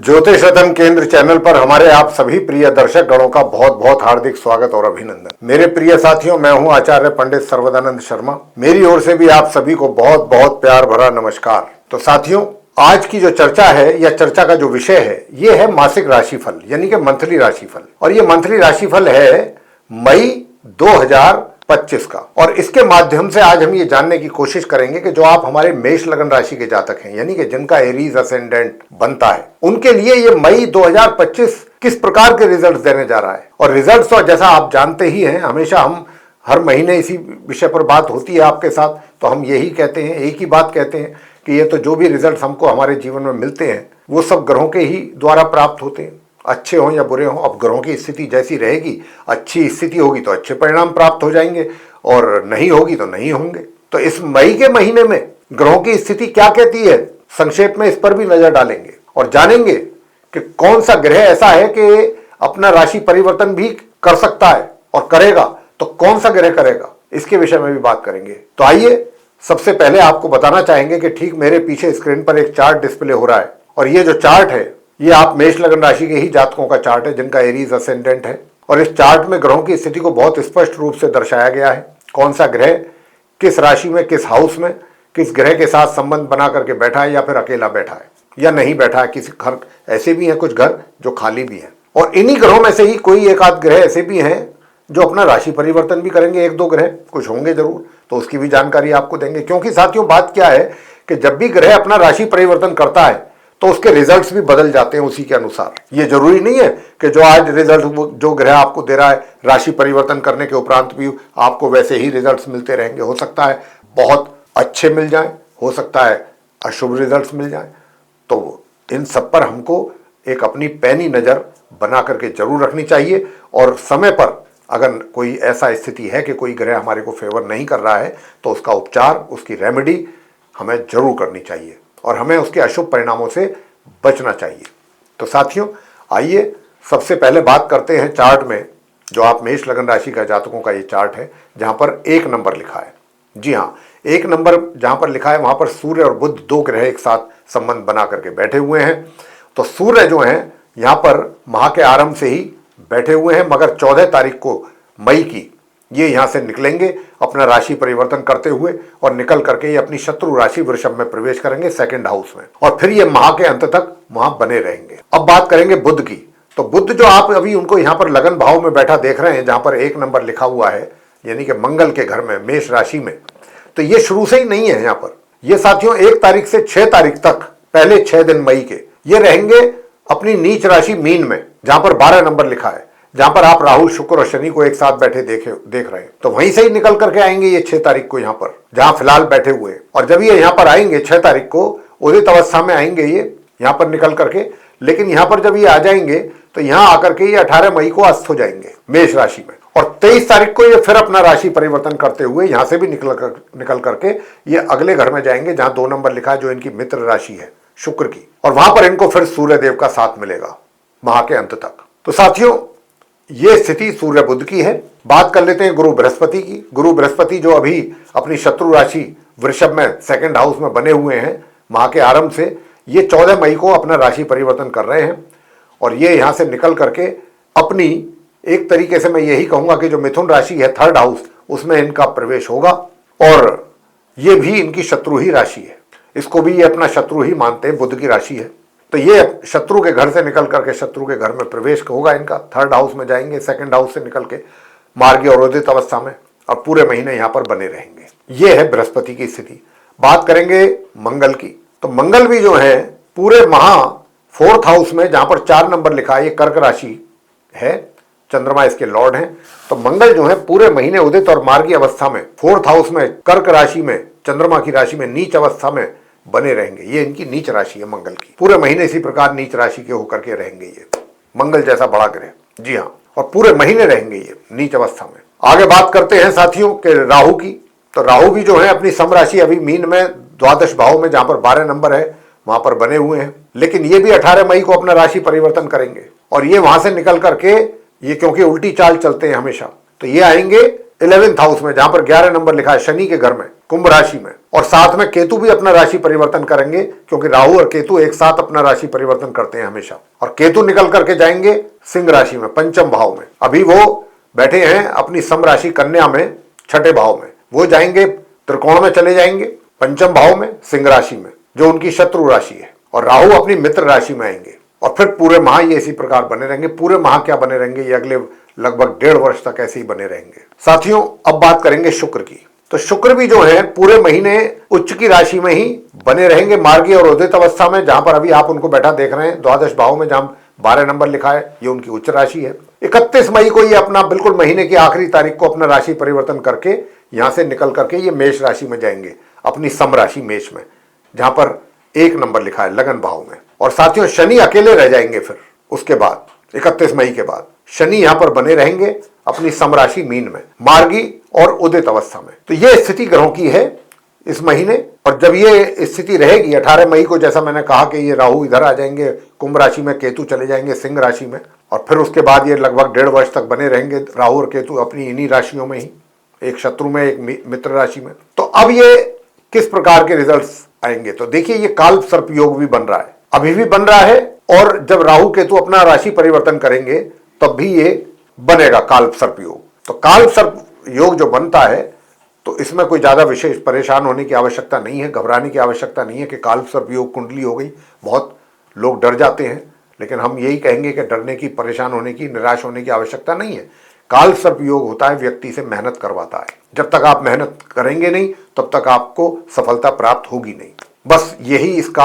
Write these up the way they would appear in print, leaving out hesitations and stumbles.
ज्योतिष रतन केंद्र चैनल पर हमारे आप सभी प्रिय दर्शक गणों का बहुत बहुत हार्दिक स्वागत और अभिनंदन। मेरे प्रिय साथियों, मैं हूं आचार्य पंडित सर्वदानंद शर्मा। मेरी ओर से भी आप सभी को बहुत बहुत प्यार भरा नमस्कार। तो साथियों, आज की जो चर्चा है या चर्चा का जो विषय है ये है मासिक राशिफल यानी कि मंथली राशिफल। और ये मंथली राशिफल है मई 2025 का। और इसके माध्यम से आज हम ये जानने की कोशिश करेंगे कि जो आप हमारे मेष लगन राशि के जातक हैं यानी कि जिनका एरीज असेंडेंट बनता है, उनके लिए ये मई 2025 किस प्रकार के रिजल्ट्स देने जा रहा है। और रिजल्ट्स तो जैसा आप जानते ही हैं, हमेशा हम हर महीने इसी विषय पर बात होती है आपके साथ, तो हम यही कहते हैं, एक ही बात कहते हैं कि ये तो जो भी रिजल्ट हमको हमारे जीवन में मिलते हैं वो सब ग्रहों के ही द्वारा प्राप्त होते हैं, अच्छे हों या बुरे हों। अब ग्रहों की स्थिति जैसी रहेगी, अच्छी स्थिति होगी तो अच्छे परिणाम प्राप्त हो जाएंगे और नहीं होगी तो नहीं होंगे। तो इस मई के महीने में ग्रहों की स्थिति क्या कहती है, संक्षेप में इस पर भी नजर डालेंगे और जानेंगे कि कौन सा ग्रह ऐसा है कि अपना राशि परिवर्तन भी कर सकता है, और करेगा तो कौन सा ग्रह करेगा, इसके विषय में भी बात करेंगे। तो आइए, सबसे पहले आपको बताना चाहेंगे कि ठीक मेरे पीछे स्क्रीन पर एक चार्ट डिस्प्ले हो रहा है, और ये जो चार्ट है ये आप मेष लगन राशि के ही जातकों का चार्ट है जिनका एरीज असेंडेंट है। और इस चार्ट में ग्रहों की स्थिति को बहुत स्पष्ट रूप से दर्शाया गया है, कौन सा ग्रह किस राशि में, किस हाउस में, किस ग्रह के साथ संबंध बना करके बैठा है या फिर अकेला बैठा है या नहीं बैठा है। किसी घर ऐसे भी हैं, कुछ घर जो खाली भी हैं, और इन्हीं ग्रहों में से ही कोई एक आध ग्रह ऐसे भी हैं जो अपना राशि परिवर्तन भी करेंगे। एक दो ग्रह कुछ होंगे जरूर, तो उसकी भी जानकारी आपको देंगे। क्योंकि साथियों, बात क्या है कि जब भी ग्रह अपना राशि परिवर्तन करता है तो उसके रिजल्ट्स भी बदल जाते हैं उसी के अनुसार। ये जरूरी नहीं है कि जो आज रिजल्ट जो ग्रह आपको दे रहा है राशि परिवर्तन करने के उपरांत भी आपको वैसे ही रिजल्ट्स मिलते रहेंगे। हो सकता है बहुत अच्छे मिल जाएं, हो सकता है अशुभ रिजल्ट्स मिल जाएं। तो इन सब पर हमको एक अपनी पैनी नजर बना करके जरूर रखनी चाहिए, और समय पर अगर कोई ऐसा स्थिति है कि कोई ग्रह हमारे को फेवर नहीं कर रहा है तो उसका उपचार, उसकी रेमेडी हमें जरूर करनी चाहिए और हमें उसके अशुभ परिणामों से बचना चाहिए। तो साथियों, आइए सबसे पहले बात करते हैं चार्ट में। जो आप मेष लगन राशि का जातकों का ये चार्ट है जहां पर 1 नंबर लिखा है। जी हाँ, 1 नंबर जहां पर लिखा है वहां पर सूर्य और बुध दो ग्रह एक साथ संबंध बना करके बैठे हुए हैं। तो सूर्य जो है यहां पर माह के आरंभ से ही बैठे हुए हैं, मगर 14 तारीख को मई की ये यहां से निकलेंगे अपना राशि परिवर्तन करते हुए, और निकल करके ये अपनी शत्रु राशि वृषभ में प्रवेश करेंगे सेकंड हाउस में, और फिर ये माह के अंत तक वहां बने रहेंगे। अब बात करेंगे बुध की। तो बुध जो आप अभी उनको यहां पर लगन भाव में बैठा देख रहे हैं जहां पर 1 नंबर लिखा हुआ है यानी कि मंगल के घर में, मेष राशि में, तो ये शुरू से ही नहीं है यहाँ पर। ये साथियों 1 तारीख से 6 तारीख तक, पहले 6 दिन मई के, ये रहेंगे अपनी नीच राशि मीन में जहां पर 12 नंबर लिखा है, जहां पर आप राहु, शुक्र और शनि को एक साथ बैठे देख रहे हैं। तो वहीं से ही निकल करके आएंगे ये 6 तारीख को यहाँ पर जहां फिलहाल बैठे हुए। और जब ये यहाँ पर आएंगे 6 तारीख को उदित अवस्था में आएंगे ये यहाँ पर निकल करके, लेकिन यहाँ पर जब ये आ जाएंगे तो यहाँ आकर के ये 18 मई को अस्त हो जाएंगे मेष राशि में। और 23 तारीख को ये फिर अपना राशि परिवर्तन करते हुए यहाँ से भी निकल करके ये अगले घर में जाएंगे जहां 2 नंबर लिखा है, जो इनकी मित्र राशि है शुक्र की, और वहां पर इनको फिर सूर्य देव का साथ मिलेगा माह के अंत तक। तो साथियों, ये स्थिति सूर्य बुध की है। बात कर लेते हैं गुरु बृहस्पति की। गुरु बृहस्पति जो अभी अपनी शत्रु राशि वृषभ में सेकंड हाउस में बने हुए हैं माह के आरंभ से, ये 14 मई को अपना राशि परिवर्तन कर रहे हैं, और ये यहां से निकल करके अपनी, एक तरीके से मैं यही कहूंगा कि जो मिथुन राशि है थर्ड हाउस, उसमें इनका प्रवेश होगा। और ये भी इनकी शत्रु ही राशि है, इसको भी ये अपना शत्रु ही मानते हैं, बुध की राशि है। तो ये शत्रु के घर से निकल करके शत्रु के घर में प्रवेश होगा इनका, थर्ड हाउस में जाएंगे, सेकंड हाउस से निकल के मार्गी और उदित अवस्था में, और पूरे महीने यहां पर बने रहेंगे। ये है बृहस्पति की स्थिति। बात करेंगे मंगल की। तो मंगल भी जो है पूरे माह 4th हाउस में, जहां पर 4 नंबर लिखा है, ये कर्क राशि है, चंद्रमा इसके लॉर्ड हैं। तो मंगल जो है पूरे महीने उदित और मार्गी अवस्था में 4th हाउस में, कर्क राशि में, चंद्रमा की राशि में नीच अवस्था में बने रहेंगे। ये इनकी नीच राशि है मंगल की, पूरे महीने इसी प्रकार नीच राशि के होकर के रहेंगे ये मंगल जैसा बड़ा ग्रह। जी हाँ, और पूरे महीने रहेंगे ये नीच अवस्था में। आगे बात करते हैं साथियों के राहु की। तो राहु भी जो है अपनी सम राशि अभी मीन में द्वादश भाव में, जहां पर 12 नंबर है, वहां पर बने हुए हैं, लेकिन ये भी 18 मई को अपना राशि परिवर्तन करेंगे, और ये वहां से निकल करके, ये क्योंकि उल्टी चाल चलते हैं हमेशा, तो ये आएंगे 11th हाउस में, जहां पर 11 नंबर लिखा है शनि के घर में, कुंभ राशि में, और साथ में केतु भी अपना राशि परिवर्तन करेंगे, क्योंकि राहु और केतु एक साथ अपना राशि परिवर्तन करते हैं हमेशा। और केतु निकल करके जाएंगे सिंह राशि में, पंचम भाव में। अभी वो बैठे हैं अपनी सम राशि कन्या में, छठे भाव में। वो जाएंगे त्रिकोण में, चले जाएंगे पंचम भाव में, सिंह राशि में, जो उनकी शत्रु राशि है। और राहु अपनी मित्र राशि में आएंगे, और फिर पूरे माह ये इसी प्रकार बने रहेंगे। पूरे माह क्या बने रहेंगे, ये अगले लगभग 1.5 वर्ष तक ऐसे ही बने रहेंगे। साथियों, अब बात करेंगे शुक्र की। तो शुक्र भी जो है पूरे महीने उच्च की राशि में ही बने रहेंगे, मार्गी और उदित अवस्था में, जहां पर अभी आप उनको बैठा देख रहे हैं द्वादश भाव में, जहां 12 नंबर लिखा है, ये उनकी उच्च राशि है। 31 मई को ये अपना बिल्कुल महीने की आखिरी तारीख को अपना राशि परिवर्तन करके यहां से निकल करके ये मेष राशि में जाएंगे, अपनी सम राशि मेष में, जहां पर 1 नंबर लिखा है लगन भाव में। और साथियों, शनि अकेले रह जाएंगे फिर उसके बाद, 31 मई के बाद शनि यहां पर बने रहेंगे अपनी सम राशि मीन में, मार्गी और उदित अवस्था में। तो यह स्थिति ग्रहों की है इस महीने। और जब ये स्थिति रहेगी 18 मई को, जैसा मैंने कहा कि ये राहु इधर आ जाएंगे कुंभ राशि में, केतु चले जाएंगे सिंह राशि में, और फिर उसके बाद ये लगभग 1.5 वर्ष तक बने रहेंगे राहु और केतु अपनी इन्हीं राशियों में ही, एक शत्रु में एक मित्र राशि में। तो अब ये किस प्रकार के रिजल्ट्स आएंगे, तो देखिए ये काल सर्प योग भी बन रहा है, अभी भी बन रहा है, और जब राहु केतु अपना राशि परिवर्तन करेंगे तब भी ये बनेगा काल सर्प योग। तो काल सर्प योग जो बनता है, तो इसमें कोई ज्यादा विशेष परेशान होने की आवश्यकता नहीं है, घबराने की आवश्यकता नहीं है कि काल सर्प योग कुंडली हो गई। बहुत लोग डर जाते हैं, लेकिन हम यही कहेंगे कि डरने की, परेशान होने की, निराश होने की आवश्यकता नहीं है। काल सर्प योग होता है व्यक्ति से मेहनत करवाता है। जब तक आप मेहनत करेंगे नहीं तब तक आपको सफलता प्राप्त होगी नहीं। बस यही इसका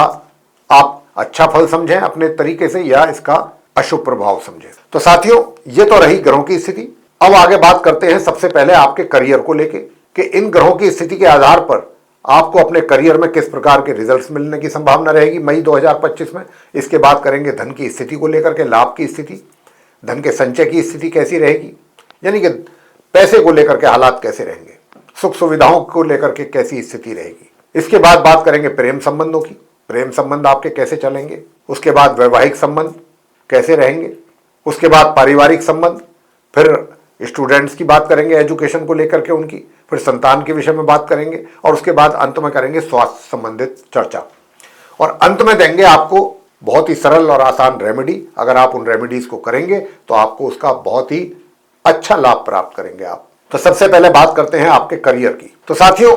आप अच्छा फल समझें अपने तरीके से, या इसका अशुभ प्रभाव समझें। तो साथियों, ये तो रही ग्रहों की स्थिति। अब आगे बात करते हैं सबसे पहले आपके करियर को लेके, कि इन ग्रहों की स्थिति के आधार पर आपको अपने करियर में किस प्रकार के रिजल्ट्स मिलने की संभावना रहेगी मई 2025 में। इसके बाद करेंगे धन की स्थिति को लेकर के, लाभ की स्थिति, धन के संचय की स्थिति कैसी रहेगी, यानी कि पैसे को लेकर के हालात कैसे रहेंगे, सुख सुविधाओं को लेकर के कैसी स्थिति रहेगी। इसके बाद बात करेंगे प्रेम संबंधों की, प्रेम संबंध आपके कैसे चलेंगे। उसके बाद वैवाहिक संबंध कैसे रहेंगे। उसके बाद पारिवारिक संबंध, फिर स्टूडेंट्स की बात करेंगे एजुकेशन को लेकर के उनकी, फिर संतान के विषय में बात करेंगे, और उसके बाद अंत में करेंगे स्वास्थ्य संबंधित चर्चा। और अंत में देंगे आपको बहुत ही सरल और आसान रेमेडी। अगर आप उन रेमेडीज को करेंगे तो आपको उसका बहुत ही अच्छा लाभ प्राप्त करेंगे आप। तो सबसे पहले बात करते हैं आपके करियर की। तो साथियों,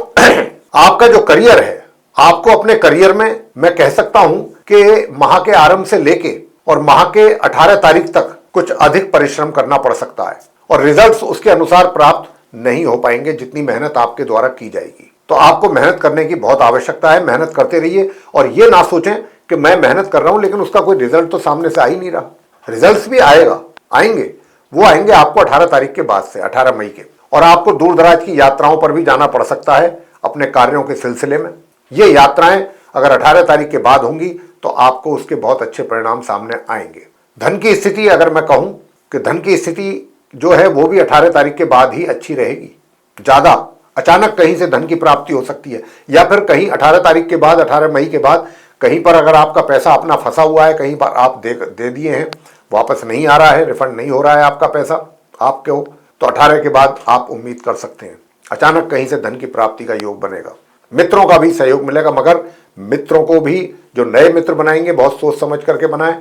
आपका जो करियर है, आपको अपने करियर में मैं कह सकता हूं कि माह के आरंभ से लेके और माह के 18 तारीख तक कुछ अधिक परिश्रम करना पड़ सकता है, और रिजल्ट्स उसके अनुसार प्राप्त नहीं हो पाएंगे जितनी मेहनत आपके द्वारा की जाएगी। तो आपको मेहनत करने की बहुत आवश्यकता है, मेहनत करते रहिए, और ये ना सोचें कि मैं मेहनत कर रहा हूं लेकिन उसका कोई रिजल्ट तो सामने से आ ही नहीं रहा। रिजल्ट्स भी आएंगे, वो आएंगे आपको 18 तारीख के बाद से, 18 मई के। और आपको दूर दराज की यात्राओं पर भी जाना पड़ सकता है अपने कार्यों के सिलसिले में। ये यात्राएं अगर 18 तारीख के बाद होंगी तो आपको उसके बहुत अच्छे परिणाम सामने आएंगे। धन की स्थिति, अगर मैं कहूं कि धन की स्थिति जो है वो भी 18 तारीख के बाद ही अच्छी रहेगी। ज्यादा अचानक कहीं से धन की प्राप्ति हो सकती है, या फिर कहीं 18 तारीख के बाद, 18 मई के बाद कहीं पर अगर आपका पैसा अपना फंसा हुआ है, कहीं पर आप दे दिए हैं, वापस नहीं आ रहा है, रिफंड नहीं हो रहा है आपका पैसा आपके हो, तो 18 के बाद आप उम्मीद कर सकते हैं अचानक कहीं से धन की प्राप्ति का योग बनेगा। मित्रों का भी सहयोग मिलेगा, मगर मित्रों को भी, जो नए मित्र बनाएंगे, बहुत सोच समझ करके बनाएं।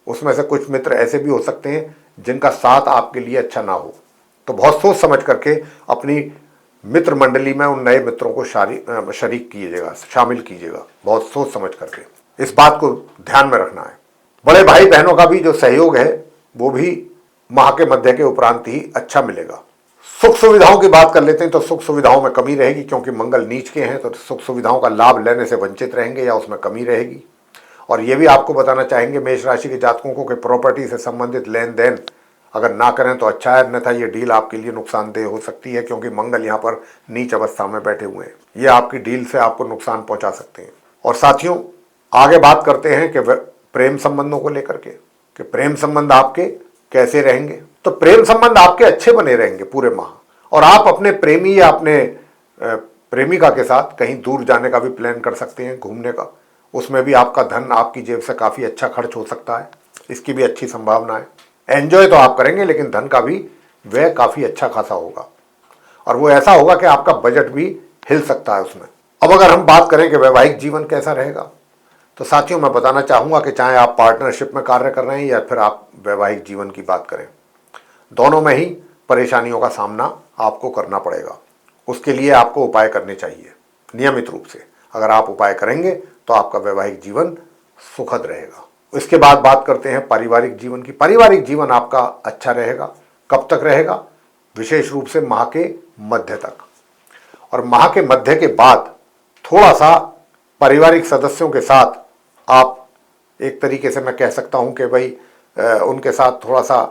उसमें से कुछ मित्र ऐसे भी हो सकते हैं जिनका साथ आपके लिए अच्छा ना हो, तो बहुत सोच समझ करके अपनी मित्र मंडली में उन नए मित्रों को शरीक कीजिएगा, शामिल कीजिएगा, बहुत सोच समझ करके। इस बात को ध्यान में रखना है। बड़े भाई बहनों का भी जो सहयोग है वो भी माह के मध्य के उपरांत ही अच्छा मिलेगा। सुख सुविधाओं की बात कर लेते हैं, तो सुख सुविधाओं में कमी रहेगी, क्योंकि मंगल नीच के हैं, तो सुख सुविधाओं का लाभ लेने से वंचित रहेंगे या उसमें कमी रहेगी। और ये भी आपको बताना चाहेंगे मेष राशि के जातकों को कि प्रॉपर्टी से संबंधित लेन देन अगर ना करें तो अच्छा है, अन्यथा ये डील आपके लिए नुकसानदेह हो सकती है, क्योंकि मंगल यहाँ पर नीच अवस्था में बैठे हुए हैं। ये आपकी डील से आपको नुकसान पहुंचा सकते हैं। और साथियों, आगे बात करते हैं कि प्रेम संबंधों को लेकर के, कि प्रेम संबंध आपके कैसे रहेंगे। तो प्रेम संबंध आपके अच्छे बने रहेंगे पूरे माह, और आप अपने प्रेमी या अपने प्रेमिका के साथ कहीं दूर जाने का भी प्लान कर सकते हैं, घूमने का। उसमें भी आपका धन आपकी जेब से काफ़ी अच्छा खर्च हो सकता है, इसकी भी अच्छी संभावना है। एंजॉय तो आप करेंगे, लेकिन धन का भी व्यय काफ़ी अच्छा खासा होगा। और वो ऐसा होगा कि आपका बजट भी हिल सकता है उसमें। अब अगर हम बात करें कि वैवाहिक जीवन कैसा रहेगा, तो साथियों मैं बताना चाहूँगा कि चाहे आप पार्टनरशिप में कार्य कर रहे हैं या फिर आप वैवाहिक जीवन की बात करें, दोनों में ही परेशानियों का सामना आपको करना पड़ेगा। उसके लिए आपको उपाय करने चाहिए नियमित रूप से। अगर आप उपाय करेंगे तो आपका वैवाहिक जीवन सुखद रहेगा। इसके बाद बात करते हैं पारिवारिक जीवन की। पारिवारिक जीवन आपका अच्छा रहेगा। कब तक रहेगा? विशेष रूप से माह के मध्य तक। और माह के मध्य के बाद थोड़ा सा पारिवारिक सदस्यों के साथ आप एक तरीके से मैं कह सकता हूं कि भाई उनके साथ थोड़ा सा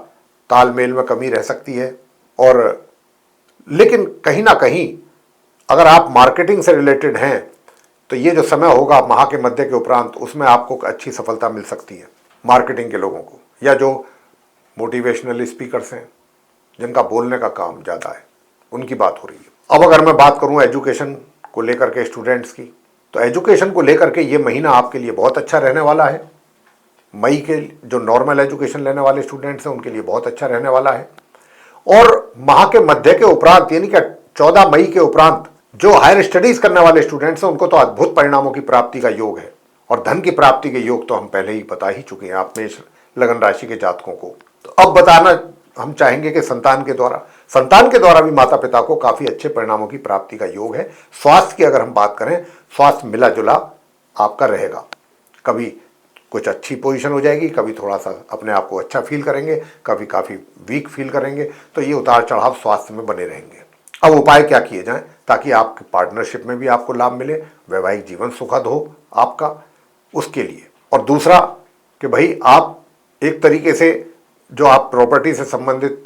तालमेल में कमी रह सकती है। और लेकिन कहीं ना कहीं अगर आप मार्केटिंग से रिलेटेड हैं तो ये जो समय होगा माह के मध्य के उपरांत, उसमें आपको अच्छी सफलता मिल सकती है मार्केटिंग के लोगों को, या जो मोटिवेशनल स्पीकर्स हैं जिनका बोलने का काम ज़्यादा है, उनकी बात हो रही है। अब अगर मैं बात करूं एजुकेशन को लेकर के स्टूडेंट्स की, तो एजुकेशन को लेकर के ये महीना आपके लिए बहुत अच्छा रहने वाला है। मई के जो नॉर्मल एजुकेशन लेने वाले स्टूडेंट्स हैं उनके लिए बहुत अच्छा रहने वाला है। और माह के मध्य के उपरांत यानी कि 14 मई के उपरांत जो हायर स्टडीज करने वाले स्टूडेंट्स हैं उनको तो अद्भुत परिणामों की प्राप्ति का योग है। और धन की प्राप्ति के योग तो हम पहले ही बता ही चुके हैं आप मेष लगन राशि के जातकों को। तो अब बताना हम चाहेंगे कि संतान के द्वारा भी माता पिता को काफी अच्छे परिणामों की प्राप्ति का योग है। स्वास्थ्य की अगर हम बात करें, स्वास्थ्य मिला जुला आपका रहेगा। कभी कुछ अच्छी पोजीशन हो जाएगी, कभी थोड़ा सा अपने आप को अच्छा फील करेंगे, कभी काफी वीक फील करेंगे। तो ये उतार चढ़ाव स्वास्थ्य में बने रहेंगे। अब उपाय क्या किए जाएं ताकि आपके पार्टनरशिप में भी आपको लाभ मिले, वैवाहिक जीवन सुखद हो आपका, उसके लिए। और दूसरा कि भाई आप एक तरीके से जो आप प्रॉपर्टी से संबंधित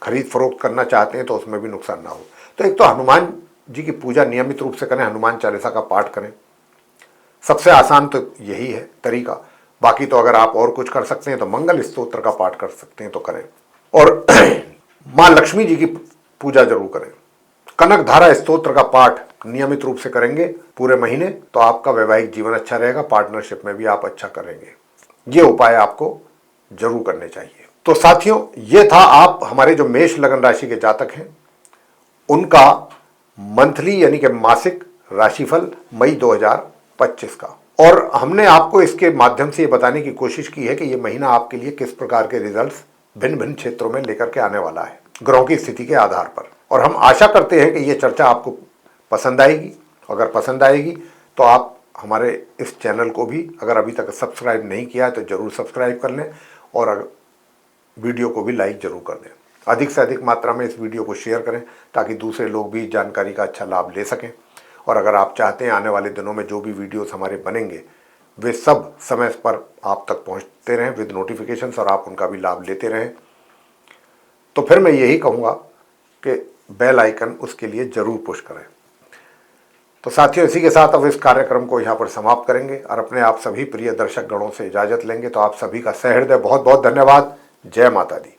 खरीद फरोख्त करना चाहते हैं तो उसमें भी नुकसान ना हो। तो एक तो हनुमान जी की पूजा नियमित रूप से करें, हनुमान चालीसा का पाठ करें। सबसे आसान तो यही है तरीका। बाकी तो अगर आप और कुछ कर सकते हैं तो मंगल स्तोत्र का पाठ कर सकते हैं तो करें। और मां लक्ष्मी जी की पूजा जरूर करें। कनक धारा स्तोत्र का पाठ नियमित रूप से करेंगे पूरे महीने तो आपका वैवाहिक जीवन अच्छा रहेगा, पार्टनरशिप में भी आप अच्छा करेंगे। ये उपाय आपको जरूर करने चाहिए। तो साथियों, ये था आप हमारे जो मेष लगन राशि के जातक हैं उनका मंथली यानी कि मासिक राशिफल मई 2025 का। और हमने आपको इसके माध्यम से ये बताने की कोशिश की है कि ये महीना आपके लिए किस प्रकार के रिजल्ट्स भिन्न भिन्न क्षेत्रों में लेकर के आने वाला है ग्रहों की स्थिति के आधार पर। और हम आशा करते हैं कि ये चर्चा आपको पसंद आएगी। अगर पसंद आएगी तो आप हमारे इस चैनल को भी अगर अभी तक सब्सक्राइब नहीं किया है तो जरूर सब्सक्राइब कर लें और वीडियो को भी लाइक जरूर कर दें। अधिक से अधिक मात्रा में इस वीडियो को शेयर करें ताकि दूसरे लोग भी जानकारी का अच्छा लाभ ले सकें। और अगर आप चाहते हैं आने वाले दिनों में जो भी वीडियोस हमारे बनेंगे वे सब समय पर आप तक पहुंचते रहें विद नोटिफिकेशंस और आप उनका भी लाभ लेते रहें, तो फिर मैं यही कहूँगा कि बेल आइकन उसके लिए जरूर पुश करें। तो साथियों, इसी के साथ अब इस कार्यक्रम को यहाँ पर समाप्त करेंगे और अपने आप सभी प्रिय दर्शक गणों से इजाजत लेंगे। तो आप सभी का सहृदय बहुत बहुत धन्यवाद। जय माता दी।